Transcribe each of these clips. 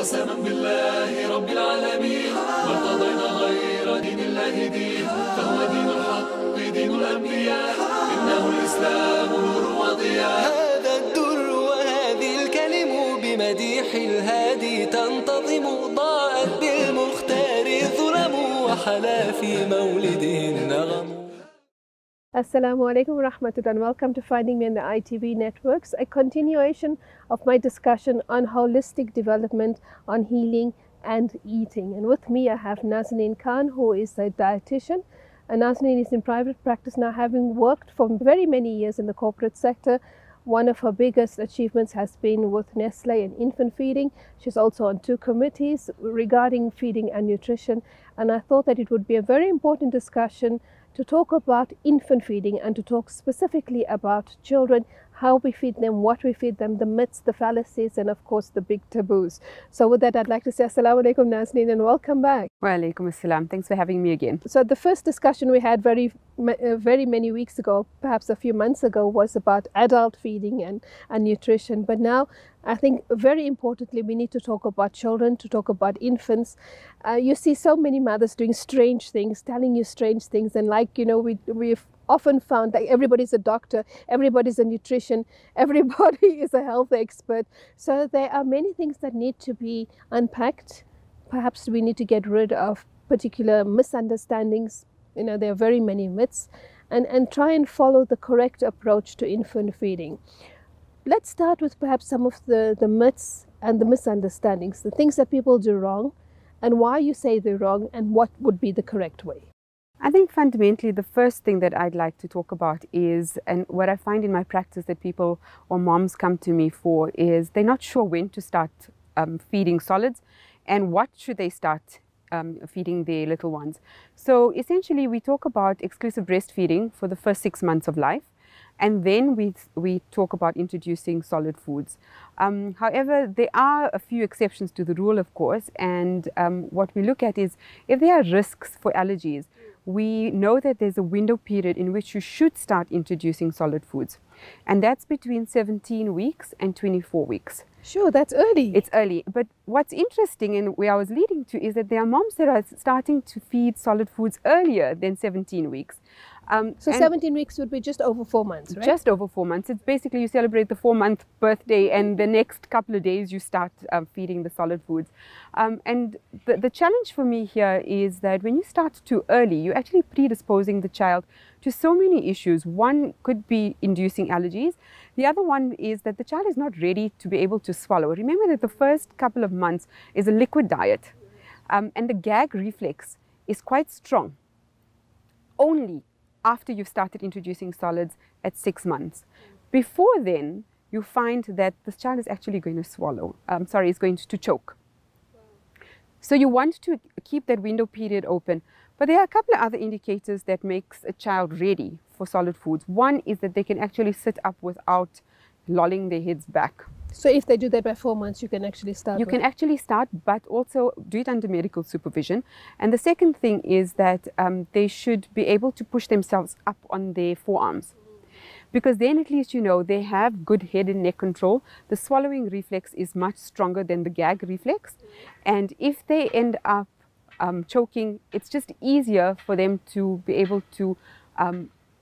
قسما بالله رب العالمين ما ارتضينا غير دين الله دين فهو دين الحق دين الأنبياء إنه الإسلام نور وضياء هذا الدر وهذه الكلم بمديح الهادي تنتظم ضاءت بالمختار ظلم وحلا في مولده النغم. Assalamu alaikum wa rahmatullah and welcome to Finding Me on the ITV Networks, a continuation of my discussion on holistic development, on healing and eating. And with me I have Nazneen Khan, who is a dietitian. And Nazneen is in private practice now, having worked for very many years in the corporate sector. One of her biggest achievements has been with Nestle and infant feeding. She's also on 2 committees regarding feeding and nutrition. And I thought that it would be a very important discussion to talk about infant feeding and to talk specifically about children, how we feed them, what we feed them, the myths, the fallacies, and of course the big taboos. So with that, I'd like to say Assalamu alaikum Nazneen and welcome back. Wa alaikum assalam. Thanks for having me again. So the first discussion we had very many weeks ago, perhaps a few months ago, was about adult feeding and nutrition. But now I think very importantly we need to talk about children, to talk about infants. You see so many mothers doing strange things, telling you strange things, and like, you know, we've often found that everybody's a doctor, everybody's a nutrition, everybody is a health expert. So there are many things that need to be unpacked. Perhaps we need to get rid of particular misunderstandings. You know, there are very many myths, and try and follow the correct approach to infant feeding. Let's start with perhaps some of the myths and the misunderstandings, the things that people do wrong and why you say they're wrong and what would be the correct way. I think fundamentally the first thing that I'd like to talk about is, and what I find in my practice that people or moms come to me for, is they're not sure when to start feeding solids and what should they start feeding their little ones. So essentially we talk about exclusive breastfeeding for the first 6 months of life. And then we talk about introducing solid foods. However, there are a few exceptions to the rule, of course, and what we look at is if there are risks for allergies, we know that there's a window period in which you should start introducing solid foods, and that's between 17 weeks and 24 weeks. Sure, that's early. It's early, but what's interesting and where I was leading to is that there are moms that are starting to feed solid foods earlier than 17 weeks. So 17 weeks would be just over 4 months, right? Just over 4 months. It's basically you celebrate the 4-month birthday and the next couple of days you start feeding the solid foods. And the challenge for me here is that when you start too early, you're actually predisposing the child to so many issues. One could be inducing allergies. The other one is that the child is not ready to be able to swallow. Remember that the first couple of months is a liquid diet, and the gag reflex is quite strong only after you've started introducing solids at 6 months. Before then, you find that this child is actually going to swallow, is going to choke. So you want to keep that window period open. But there are a couple of other indicators that makes a child ready for solid foods. One is that they can actually sit up without lolling their heads back. So if they do that by 4 months, you can actually start? You can actually start, but also do it under medical supervision. And the second thing is that they should be able to push themselves up on their forearms, because then at least, you know, they have good head and neck control. The swallowing reflex is much stronger than the gag reflex. And if they end up choking, it's just easier for them to be able to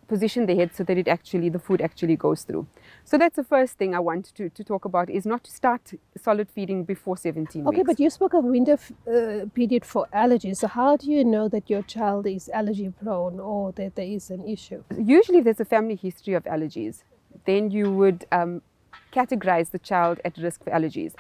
position the head so that the food actually goes through. So that's the first thing I want to talk about, is not to start solid feeding before 17 weeks. Okay, but you spoke of window period for allergies. So how do you know that your child is allergy prone or that there is an issue? Usually if there's a family history of allergies, then you would categorize the child at risk for allergies.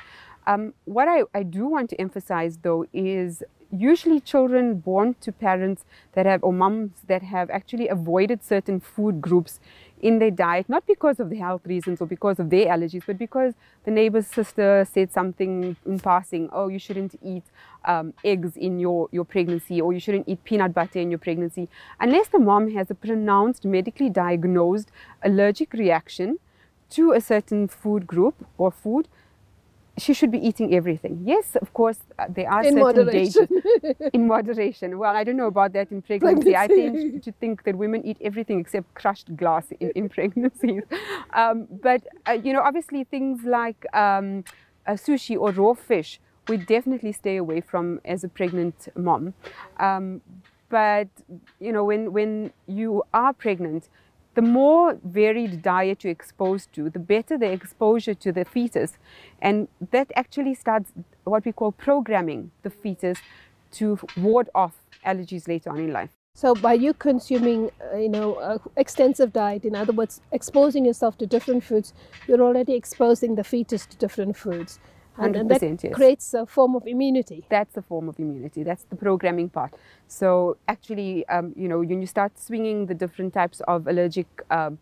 What I do want to emphasize though is usually children born to parents that have, or mums that have actually avoided certain food groups in their diet, not because of the health reasons or because of their allergies, but because the neighbor's sister said something in passing, oh, you shouldn't eat eggs in your pregnancy, or you shouldn't eat peanut butter in your pregnancy. Unless the mom has a pronounced medically diagnosed allergic reaction to a certain food group or food, she should be eating everything. Yes, of course, there are certain dangers. In moderation. Well, I don't know about that in pregnancy. I tend to think that women eat everything except crushed glass in pregnancies. But, you know, obviously things like sushi or raw fish we definitely stay away from as a pregnant mom. But you know, when you are pregnant, the more varied diet you're exposed to, the better the exposure to the fetus. And that actually starts what we call programming the fetus to ward off allergies later on in life. So by you consuming, extensive diet, in other words, exposing yourself to different foods, you're already exposing the fetus to different foods. And that yes. creates a form of immunity. That's a form of immunity. That's the programming part. So actually, when you start swinging the different types of allergic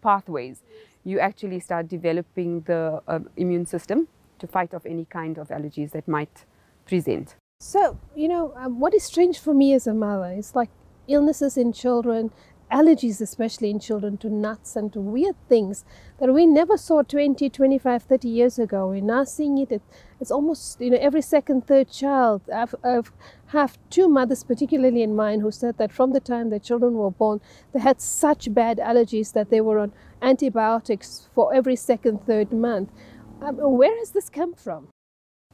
pathways, you actually start developing the immune system to fight off any kind of allergies that might present. So, what is strange for me as a mother is like illnesses in children, allergies especially in children, to nuts and to weird things that we never saw 20, 25, 30 years ago. We're now seeing it. It's almost, every second, third child. I have two mothers, particularly in mine, who said that from the time their children were born, they had such bad allergies that they were on antibiotics for every second, third month. Where has this come from?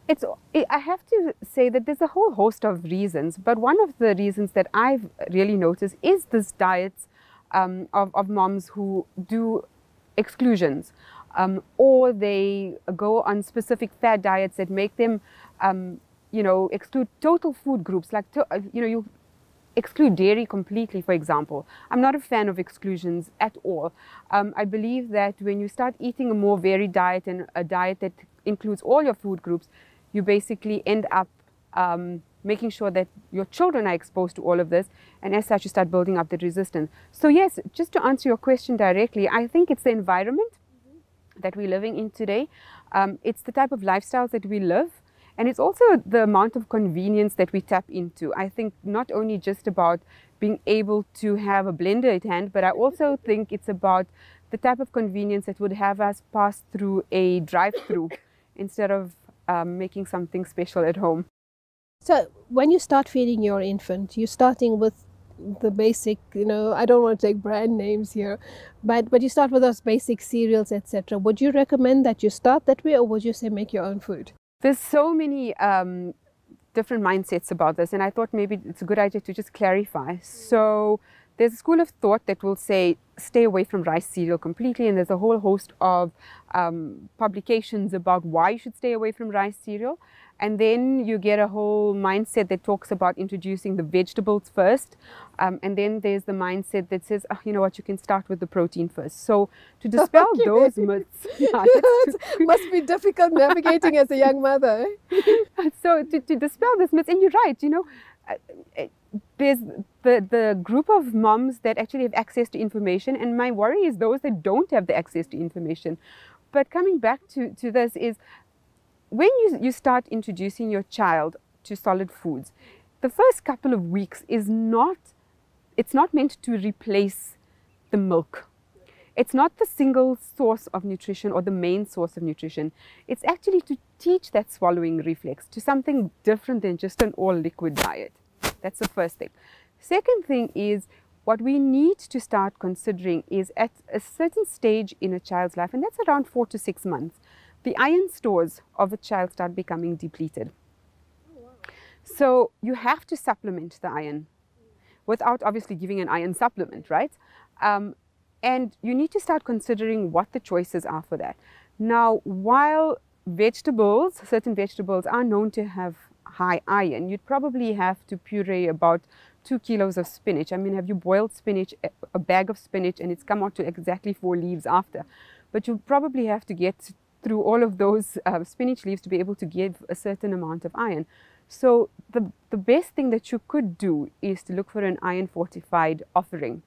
I have to say that there's a whole host of reasons, but one of the reasons that I've really noticed is this diets of moms who do exclusions, or they go on specific fad diets that make them, exclude total food groups, like, you exclude dairy completely, for example. I'm not a fan of exclusions at all. I believe that when you start eating a more varied diet and a diet that includes all your food groups, you basically end up making sure that your children are exposed to all of this, and as such you start building up the resistance. So yes, just to answer your question directly, I think it's the environment that we're living in today. It's the type of lifestyles that we live, and it's also the amount of convenience that we tap into. I think not only just about being able to have a blender at hand, but I also think it's about the type of convenience that would have us pass through a drive-through instead of making something special at home. So when you start feeding your infant, you're starting with the basic, I don't want to take brand names here, but you start with those basic cereals, etc. Would you recommend that you start that way, or would you say make your own food? There's so many different mindsets about this, and I thought maybe it's a good idea to just clarify. So there's a school of thought that will say stay away from rice cereal completely, and there's a whole host of publications about why you should stay away from rice cereal. And then you get a whole mindset that talks about introducing the vegetables first, and then there's the mindset that says, oh, you know what, you can start with the protein first. So to dispel those myths, must be difficult navigating as a young mother. So to dispel those myths, and you're right, there's the group of moms that actually have access to information, and my worry is those that don't have the access to information. But coming back to this is, when you start introducing your child to solid foods, the first couple of weeks it's not meant to replace the milk. It's not the single source of nutrition or the main source of nutrition. It's actually to teach that swallowing reflex to something different than just an all liquid diet. That's the first thing. Second thing is, what we need to start considering is at a certain stage in a child's life, and that's around 4 to 6 months, the iron stores of a child start becoming depleted. So you have to supplement the iron without obviously giving an iron supplement, right? And you need to start considering what the choices are for that. Now, while vegetables, certain vegetables are known to have high iron, you'd probably have to puree about 2 kilos of spinach. I mean, have you boiled spinach, a bag of spinach, and it's come out to exactly 4 leaves after? But you probably have to get through all of those spinach leaves to be able to give a certain amount of iron. So the best thing that you could do is to look for an iron fortified offering.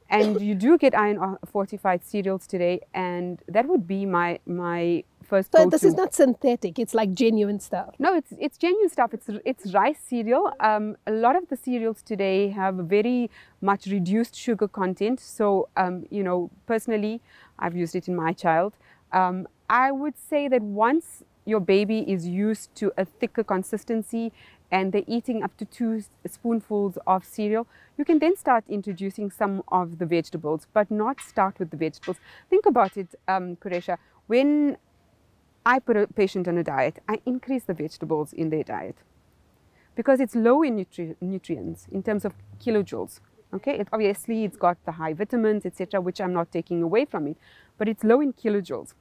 And you do get iron fortified cereals today, and that would be my first go-to. So this is not synthetic, it's like genuine stuff. No, it's genuine stuff. It's rice cereal. A lot of the cereals today have a very much reduced sugar content. So personally, I've used it in my child. I would say that once your baby is used to a thicker consistency and they're eating up to 2 spoonfuls of cereal, you can then start introducing some of the vegetables, but not start with the vegetables. Think about it, Quraysha. When I put a patient on a diet, I increase the vegetables in their diet because it's low in nutrients in terms of kilojoules. Okay, obviously it's got the high vitamins, etc., which I'm not taking away from it, but it's low in kilojoules.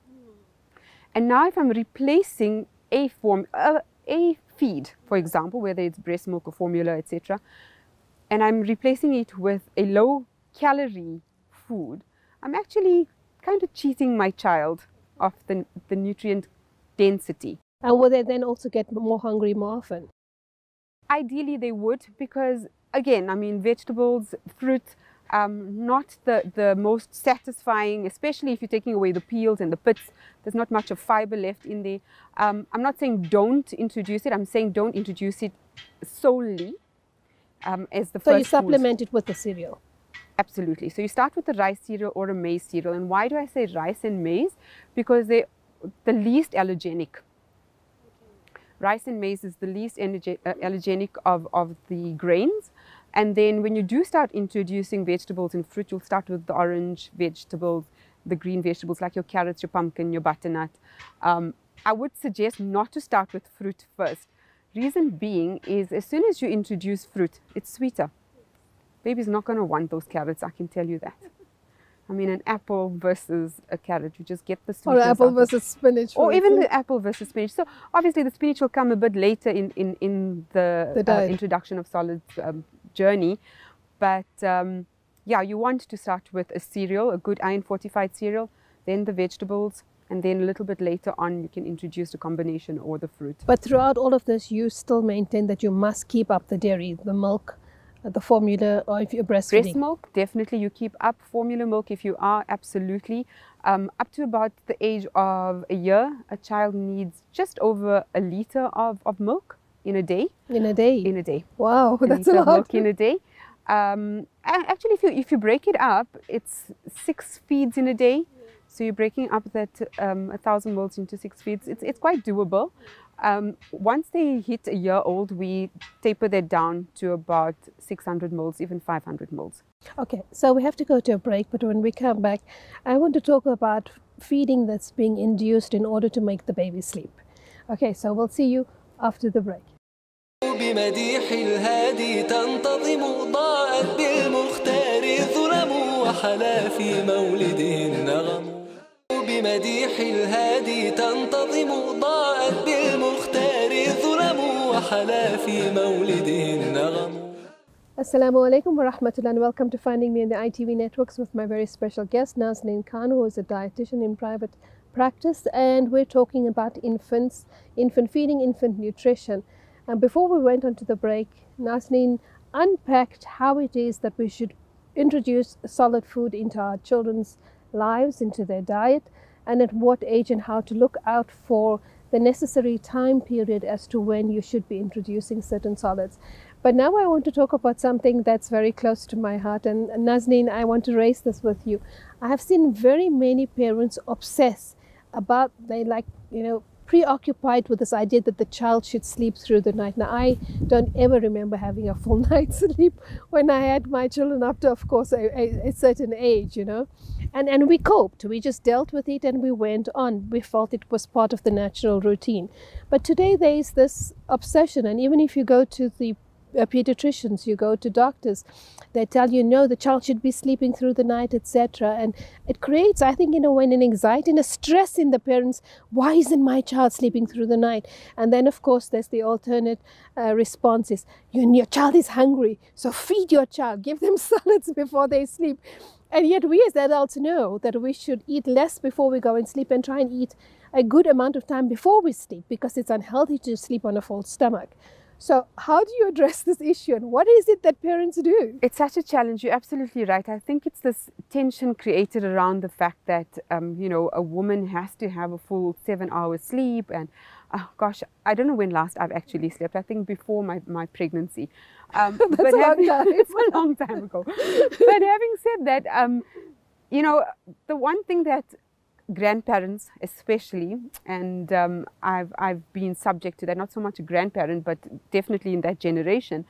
And now if I'm replacing a feed, for example, whether it's breast milk or formula, etc., and I'm replacing it with a low calorie food, I'm actually kind of cheating my child of the nutrient density. And will they then also get more hungry more often? Ideally they would, because again, I mean, vegetables, fruit, not the most satisfying, especially if you're taking away the peels and the pits. There's not much of fiber left in there. I'm not saying don't introduce it. I'm saying don't introduce it solely as the first So you supplement food. it with the cereal? Absolutely. So you start with a rice cereal or a maize cereal. And why do I say rice and maize? Because they're the least allergenic. Rice and maize is the least allergenic of the grains. And then when you do start introducing vegetables and fruit, you'll start with the orange vegetables, the green vegetables like your carrots, your pumpkin, your butternut. I would suggest not to start with fruit first. Reason being is as soon as you introduce fruit, it's sweeter. Baby's not going to want those carrots, I can tell you that. I mean, an apple versus a carrot, you just get the sweetness. Or apple versus spinach. Or even the apple versus spinach. So obviously the spinach will come a bit later in the introduction of solids journey. But yeah, you want to start with a cereal, a good iron fortified cereal, then the vegetables, and then a little bit later on you can introduce the combination or the fruit. But throughout all of this, you still maintain that you must keep up the dairy, the milk, the formula, or if you're breastfeeding? Breast milk, definitely you keep up. Formula milk, if you are, absolutely. Up to about the age of a year, a child needs just over a liter of milk in a day. In a day? In a day. Wow, that's a liter of lot. milk in a day. And actually, if you break it up, it's 6 feeds in a day. So you're breaking up that 1,000 mils into 6 feeds. It's quite doable. Once they hit a year old, we taper that down to about 600 mils, even 500 mils. Okay, so we have to go to a break, but when we come back, I want to talk about feeding that's being induced in order to make the baby sleep. Okay, so we'll see you after the break. بمديح الهادي تنتظم ضاءت بالمختار ظلم وحلا في مولده النغم بمديح الهادي تنتظم ضاءت بالمختار ظلم وحلا في مولده النغم. Assalamu alaikum wa rahmatullah, and welcome to Finding Me in the ITV networks with my very special guest Nazneen Khan, who is a dietitian in private practice, and we're talking about infants, infant feeding, infant nutrition. And before we went on to the break, Nazneen unpacked how it is that we should introduce solid food into our children's lives, into their diet, and at what age and how to look out for the necessary time period as to when you should be introducing certain solids. But now I want to talk about something that's very close to my heart, and Nazneen, I want to raise this with you. I have seen very many parents obsess about, they like, preoccupied with this idea that the child should sleep through the night. Now, I don't ever remember having a full night's sleep when I had my children after, of course, a certain age, And we coped. We just dealt with it and we went on. We felt it was part of the natural routine. But today there is this obsession, and even if you go to the pediatricians, you go to doctors, they tell you no, the child should be sleeping through the night, etc. And it creates, I think, in a way, an anxiety and a stress in the parents. Why isn't my child sleeping through the night? And then, of course, there's the alternate responses. Your child is hungry, so feed your child, give them solids before they sleep. And yet we as adults know that we should eat less before we go and sleep and try and eat a good amount of time before we sleep, because it's unhealthy to sleep on a full stomach. So how do you address this issue, and what is it that parents do? It's such a challenge. You're absolutely right. I think it's this tension created around the fact that, a woman has to have a full 7 hours sleep. And gosh, I don't know when last I've actually slept. I think before my pregnancy. That's a long time. It's a long time ago. But having said that, the one thing that grandparents especially, and I've been subject to that, not so much a grandparent, but definitely in that generation,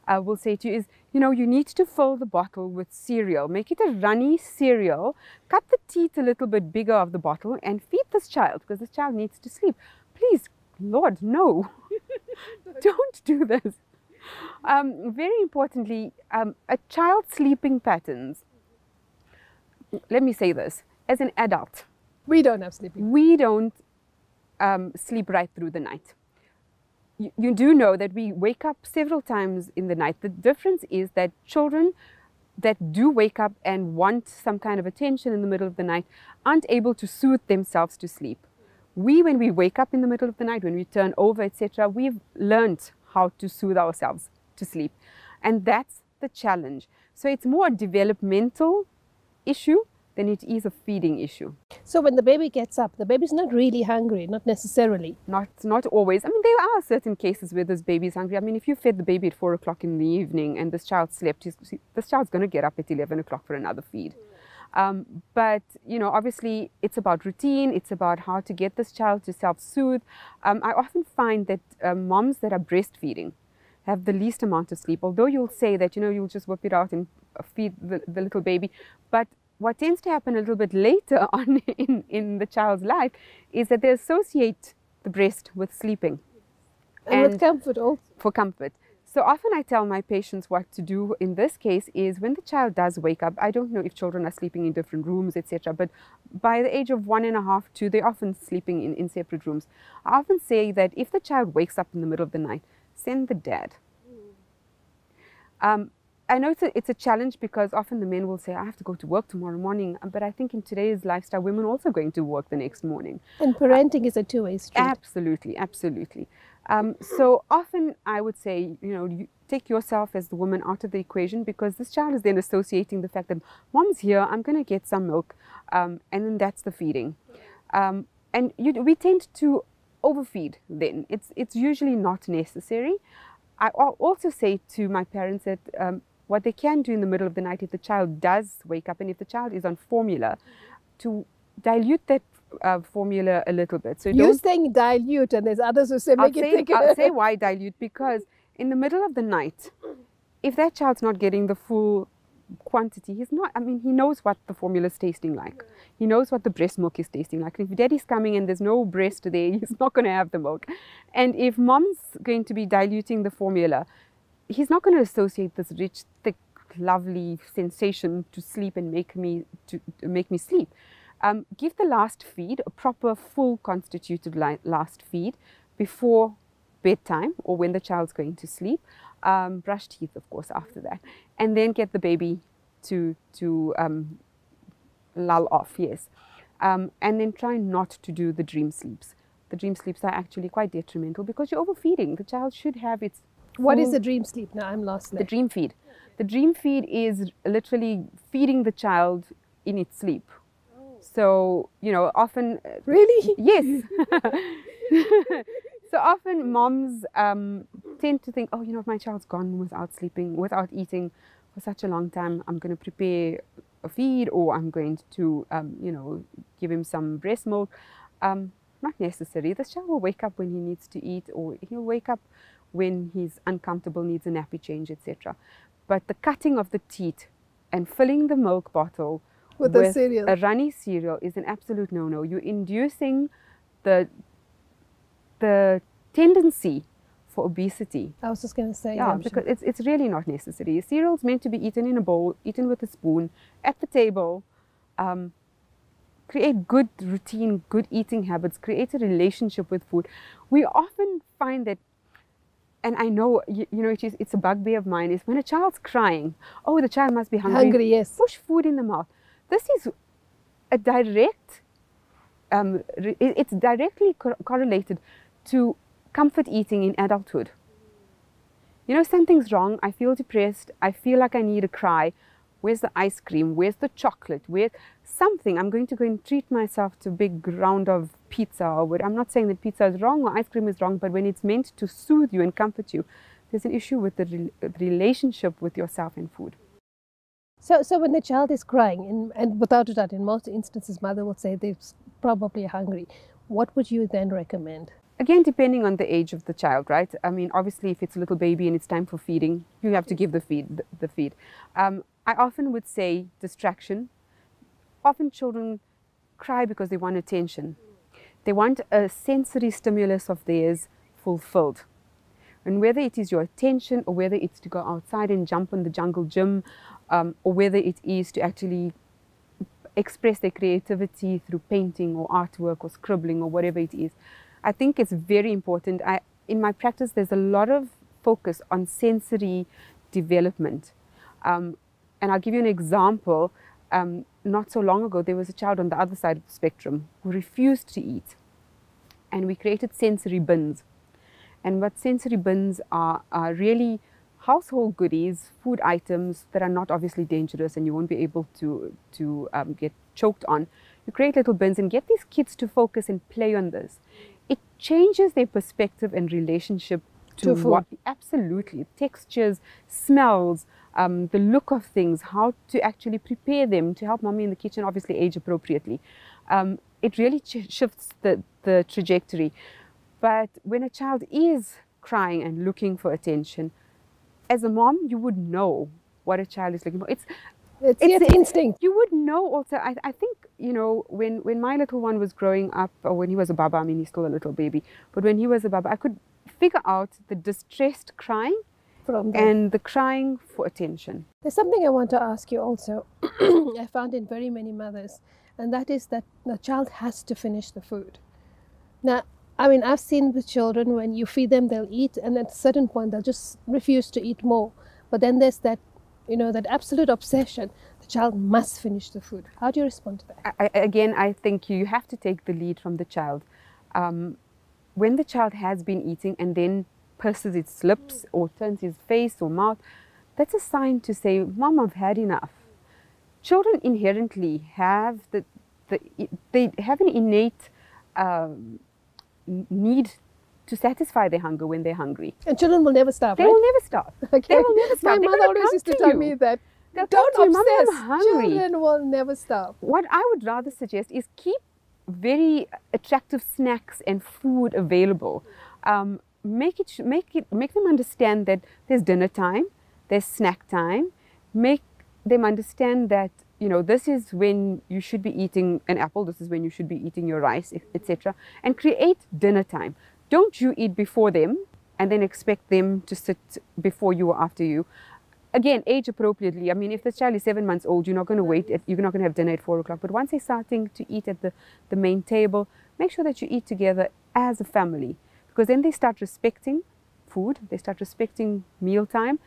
will say to you is, you know, you need to fill the bottle with cereal. Make it a runny cereal. Cut the teat a little bit bigger of the bottle and feed this child, because this child needs to sleep. Please, Lord, no. Don't do this. Very importantly, a child's sleeping patterns. Let me say this. As an adult, We don't have sleeping. we don't sleep right through the night. You do know that we wake up several times in the night. The difference is that children that do wake up and want some kind of attention in the middle of the night aren't able to soothe themselves to sleep. When we wake up in the middle of the night, when we turn over, etc., we've learned how to soothe ourselves to sleep. And that's the challenge. So it's more a developmental issue than it is a feeding issue. So when the baby gets up, the baby's not really hungry, not necessarily. Not always. I mean, there are certain cases where this baby is hungry. I mean, if you fed the baby at 4 o'clock in the evening and this child slept, this child's going to get up at 11 o'clock for another feed. But, you know, obviously it's about routine. It's about how to get this child to self-soothe. I often find that moms that are breastfeeding have the least amount of sleep, although you'll say that, you know, you'll just whip it out and feed the little baby. But what tends to happen a little bit later on in the child's life is that they associate the breast with sleeping. And with comfort also. For comfort. So often I tell my patients what to do in this case is when the child does wake up, I don't know if children are sleeping in different rooms, etc., but by the age of 1.5, 2, they're often sleeping in separate rooms. I often say that if the child wakes up in the middle of the night, send the dad. I know it's a challenge because often the men will say, I have to go to work tomorrow morning. But I think in today's lifestyle, women are also going to work the next morning. And parenting is a two-way street. Absolutely, absolutely. So often I would say, you know, you take yourself as the woman out of the equation, because this child is then associating the fact that mom's here, I'm going to get some milk, and then that's the feeding. And we tend to overfeed then. It's usually not necessary. I also say to my parents that what they can do in the middle of the night, if the child does wake up and if the child is on formula, to dilute that formula a little bit. So You're saying dilute, and there's others who say make it thicker. I'll say why dilute, because in the middle of the night, if that child's not getting the full quantity, he knows what the formula is tasting like. He knows what the breast milk is tasting like. If daddy's coming and there's no breast there, he's not going to have the milk. And if mom's going to be diluting the formula, he's not going to associate this rich, thick, lovely sensation to sleep and make me sleep. Give the last feed, a proper, full constituted last feed before bedtime or when the child's going to sleep. Brush teeth, of course, after that, and then get the baby to lull off. Yes, and then try not to do the dream sleeps. The dream sleeps are actually quite detrimental because you're overfeeding. The child should have its What is a dream sleep? Now I'm lost there. The dream feed. The dream feed is literally feeding the child in its sleep. So, you know, often... Really? Yes. So often moms tend to think, oh, you know, if my child's gone without sleeping, without eating for such a long time, I'm going to prepare a feed, or I'm going to, you know, give him some breast milk. Not necessary. This child will wake up when he needs to eat, or he'll wake up when he's uncomfortable, needs a nappy change, etc. But the cutting of the teat and filling the milk bottle with a runny cereal is an absolute no-no. You're inducing the tendency for obesity. I was just going to say. Yeah, because it's really not necessary. Cereal's meant to be eaten in a bowl, eaten with a spoon, at the table. Create good routine, good eating habits, create a relationship with food. We often find that, and I know, you know, it's a bugbear of mine, is when a child's crying, oh, the child must be hungry. Hungry, yes. Push food in the mouth. This is a direct, it's directly correlated to comfort eating in adulthood. You know, something's wrong, I feel depressed, I feel like I need a cry. Where's the ice cream? Where's the chocolate? Where's something? I'm going to go and treat myself to a big round of pizza. Or I'm not saying that pizza is wrong or ice cream is wrong, but when it's meant to soothe you and comfort you, there's an issue with the relationship with yourself and food. So when the child is crying, and without a doubt, in most instances, mother would say they're probably hungry. What would you then recommend? Again, depending on the age of the child, right? I mean, obviously, if it's a little baby and it's time for feeding, you have to give the feed. I often would say distraction. Often children cry because they want attention. They want a sensory stimulus of theirs fulfilled. And whether it is your attention, or whether it's to go outside and jump on the jungle gym, or whether it is to actually express their creativity through painting or artwork or scribbling or whatever it is, I think it's very important. In my practice, there's a lot of focus on sensory development. And I'll give you an example. Not so long ago, there was a child on the other side of the spectrum who refused to eat. And we created sensory bins. And what sensory bins are really household goodies, food items that are not obviously dangerous and you won't be able to get choked on. You create little bins and get these kids to focus and play on this. It changes their perspective and relationship to food. what, absolutely, textures, smells, the look of things, how to actually prepare them to help mommy in the kitchen, obviously age appropriately. It really shifts the trajectory. But when a child is crying and looking for attention, as a mom, you would know what a child is looking for. It's the instinct. You would know also, I think, you know, when my little one was growing up, or when he was a baba, I mean, he's still a little baby, but when he was a baba, I could figure out the distressed crying From them. and the crying for attention. There's something I want to ask you also. I found in very many mothers, and that is that the child has to finish the food. Now, I mean, I've seen with children, when you feed them, they'll eat, and at a certain point, they'll just refuse to eat more. But then there's that, you know, that absolute obsession. The child must finish the food. How do you respond to that? Again, I think you have to take the lead from the child. When the child has been eating and then purses its lips or turns his face or mouth, that's a sign to say, Mom, I've had enough. Children inherently have they have an innate need to satisfy their hunger when they're hungry. And children will never starve, They right? will never starve. Okay. They will never starve. My They're mother gonna always come used to to tell you. me that. They'll Don't come to you, "Mama, I'm obsess. hungry." Children will never starve. What I would rather suggest is keep very attractive snacks and food available. Make them understand that there's dinner time, there's snack time. Make them understand that, you know, this is when you should be eating an apple, this is when you should be eating your rice, etc. And create dinner time. Don't you eat before them and then expect them to sit before you or after you. Again, age appropriately. I mean, if the child is 7 months old, you're not going to wait, you're not going to have dinner at 4 o'clock. But once they're starting to eat at the main table, make sure that you eat together as a family. Because then they start respecting food, they start respecting mealtime,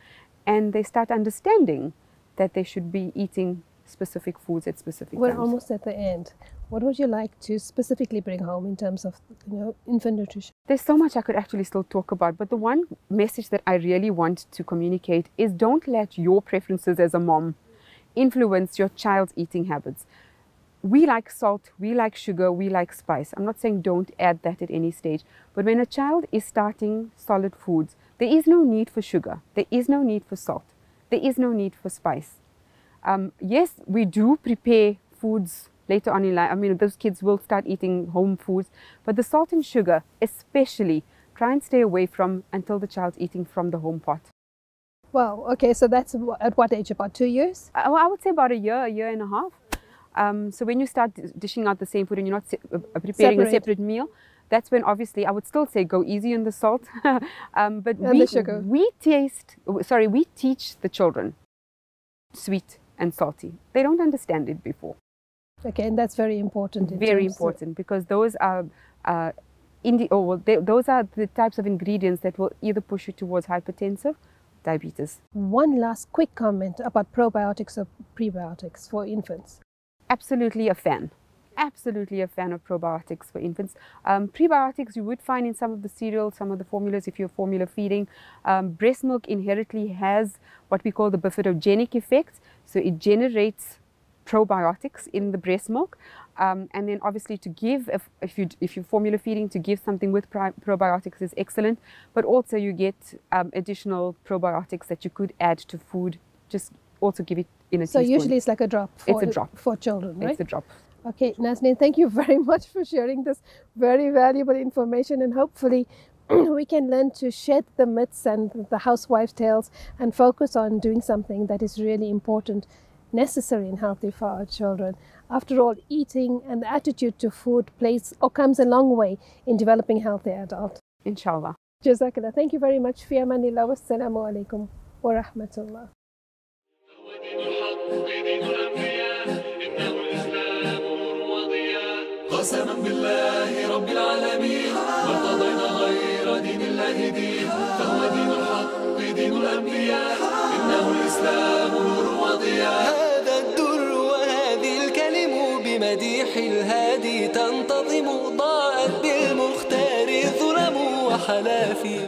and they start understanding that they should be eating specific foods at specific We're times. almost at the end. What would you like to specifically bring home in terms of, you know, infant nutrition? There's so much I could actually still talk about, but the one message that I really want to communicate is don't let your preferences as a mom influence your child's eating habits. We like salt, we like sugar, we like spice. I'm not saying don't add that at any stage, but when a child is starting solid foods, there is no need for sugar, there is no need for salt, there is no need for spice. Yes, we do prepare foods later on in life. I mean, those kids will start eating home foods, but the salt and sugar especially, try and stay away from until the child's eating from the home pot. Wow, okay, so that's at what age? About 2 years? Well, I would say about a year and a half. So when you start dishing out the same food and you're not preparing a separate meal, that's when obviously I would still say go easy on the salt. But the sugar. we teach the children sweet and salty. They don't understand it before. Okay, and that's very important. Very important, because those are those are the types of ingredients that will either push you towards hypertensive, diabetes. One last quick comment about probiotics or prebiotics for infants. Absolutely a fan. Absolutely a fan of probiotics for infants. Prebiotics you would find in some of the cereals, some of the formulas if you're formula feeding. Breast milk inherently has what we call the bifidogenic effect. So it generates probiotics in the breast milk. And then obviously to give, if you're formula feeding, to give something with probiotics is excellent. But also you get additional probiotics that you could add to food. Just also give it in a teaspoon. So usually it's like a drop. It's a drop for children, right? It's a drop. Okay, Nazneen, thank you very much for sharing this very valuable information, and hopefully we can learn to shed the myths and the housewives' tales and focus on doing something that is really important, necessary and healthy for our children. After all, eating and the attitude to food plays or comes a long way in developing healthy adults. Inshallah. Jazakallah. Thank you very much. Fi amanillah. Wassalamu alaikum wa rahmatullah. قسما بالله رب العالمين ما ارتضينا غير دين الله دين فهو دين الحق دين الأنبياء إنه الإسلام نور وضياء. هذا الدر وهذه الكلم بمديح الهادي تنتظم ضاءت بالمختار الظلم وحلا في